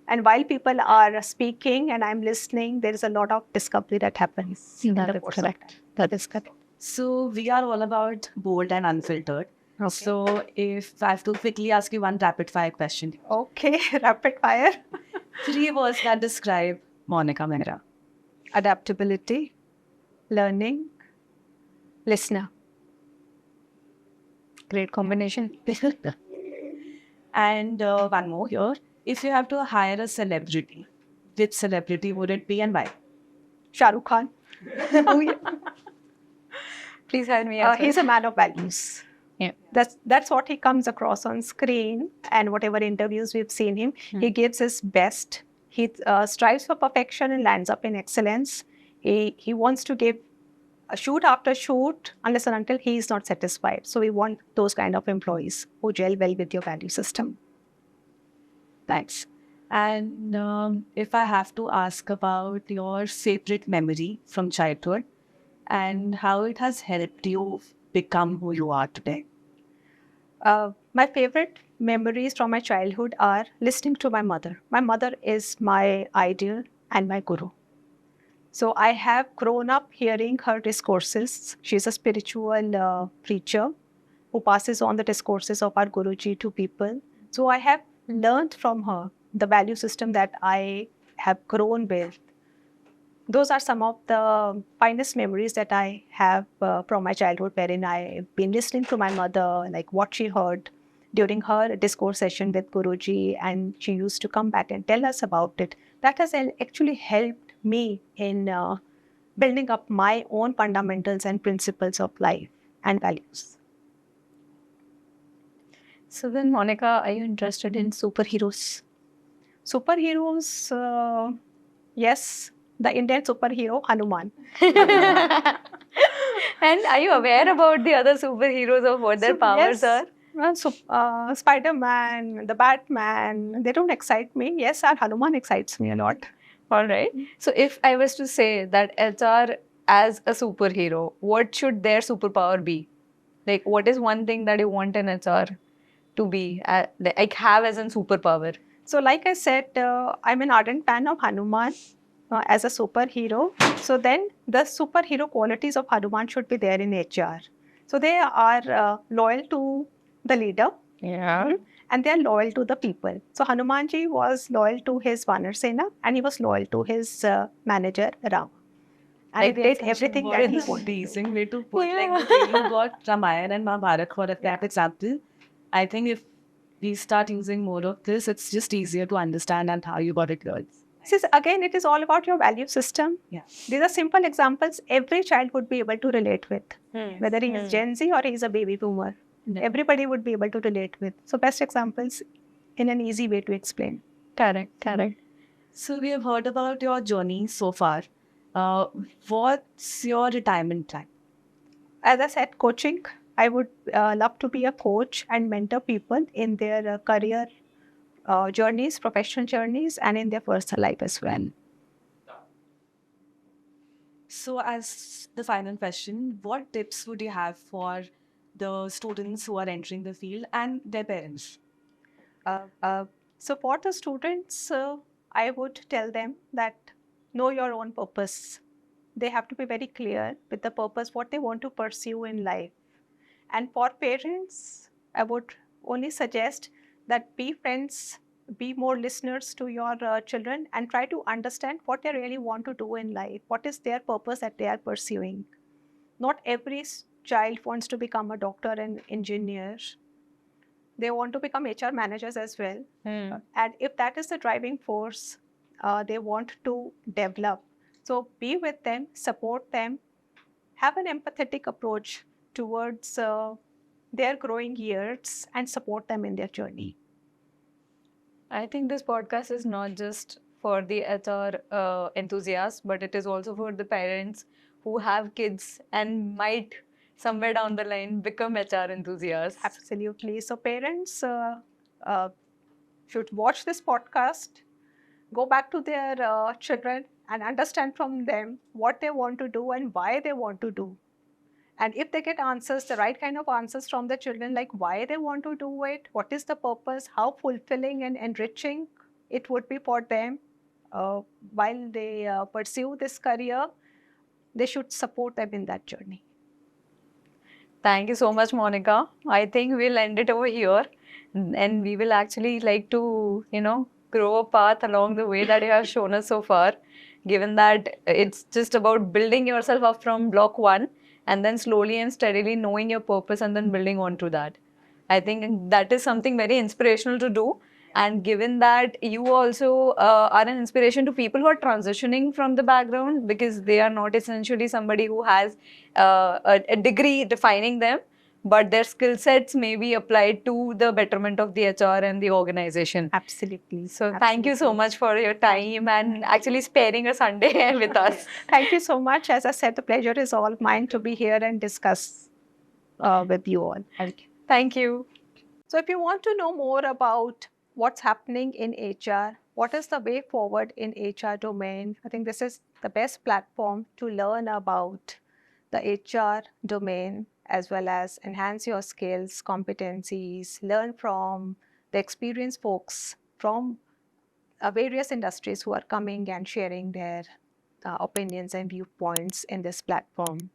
And while people are speaking and I'm listening, there is a lot of discovery that happens. That is correct. That is correct. So we are all about bold and unfiltered. Okay. So if I have to quickly ask you one rapid fire question. Okay, rapid fire. 3 words that describe Monika Mehra. Adaptability, learning, listener. Great combination. And one more here. If you have to hire a celebrity, which celebrity would it be and why? Shah Rukh Khan. Oh, yeah. Please hire me. He's a man of values. Yeah. That's what he comes across on screen, and whatever interviews we've seen him, he gives his best. He strives for perfection and lands up in excellence. He wants to give a shoot after shoot unless and until he is not satisfied. So we want those kind of employees who gel well with your value system. Thanks. And if I have to ask about your favorite memory from childhood and how it has helped you become who you are today. My favorite memories from my childhood are listening to my mother. My mother is my ideal and my guru. So I have grown up hearing her discourses. She's a spiritual preacher. who passes on the discourses of our Guruji to people. So I have learned from her the value system that I have grown with. Those are some of the finest memories that I have from my childhood, wherein I've been listening to my mother, like what she heard during her discourse session with Guruji, and she used to come back and tell us about it. That has actually helped me in building up my own fundamentals and principles of life and values. So then, Monika, are you interested in superheroes? Superheroes, yes, the Indian superhero Hanuman. And are you aware about the other superheroes of what their powers are? Well, so, Spider-Man, the Batman, they don't excite me. Yes, our Hanuman excites me a lot. All right. So if I was to say that HR as a superhero, what should their superpower be? Like, what is one thing that you want an HR to be, like have as a superpower? So like I said, I'm an ardent fan of Hanuman as a superhero. So then the superhero qualities of Hanuman should be there in HR. So they are loyal to the leader. Yeah. And they are loyal to the people. So Hanumanji was loyal to his Vanar Sena and he was loyal to his manager Ram. And Like he did everything that he wanted. Decent way to put like the way you got Ramayana and Mahabharata for that example. I think if we start using more of this, it's just easier to understand and how you got it learned. This is, again, it is all about your value system. Yeah. These are simple examples every child would be able to relate with. Whether he is Gen Z or he is a baby boomer. Everybody would be able to relate with. So best examples in an easy way to explain. Correct, correct. So we have heard about your journey so far. What's your retirement plan? As I said, coaching. I would love to be a coach and mentor people in their career journeys, professional journeys, and in their personal life as well. So as the final question, what tips would you have for the students who are entering the field and their parents? So for the students, I would tell them that know your own purpose. They have to be very clear with the purpose, what they want to pursue in life. And for parents, I would only suggest that be friends, be more listeners to your children and try to understand what they really want to do in life. What is their purpose that they are pursuing? Not every child wants to become a doctor and engineer. They want to become HR managers as well. And if that is the driving force they want to develop, so be with them, support them, have an empathetic approach towards their growing years and support them in their journey. I think this podcast is not just for the HR enthusiasts, but it is also for the parents who have kids and might somewhere down the line become HR enthusiasts. Absolutely. So parents should watch this podcast, go back to their children and understand from them what they want to do and why they want to do. And if they get answers, the right kind of answers from the children, like why they want to do it, what is the purpose, how fulfilling and enriching it would be for them while they pursue this career, they should support them in that journey. Thank you so much, Monika. I think we'll end it over here. And we will actually like to, grow a path along the way that you have shown us so far, given that it's just about building yourself up from block one and then slowly and steadily knowing your purpose and then building on to that. I think that is something very inspirational to do. And given that you also are an inspiration to people who are transitioning from the background, because they are not essentially somebody who has a degree defining them, but their skill sets may be applied to the betterment of the HR and the organization. Absolutely. So thank you so much for your time and actually sparing a Sunday with us. Thank you so much. As I said, the pleasure is all mine to be here and discuss with you all. Thank you. So if you want to know more about what's happening in HR, what is the way forward in HR domain, I think this is the best platform to learn about the HR domain, as well as enhance your skills, competencies, learn from the experienced folks from various industries who are coming and sharing their opinions and viewpoints in this platform.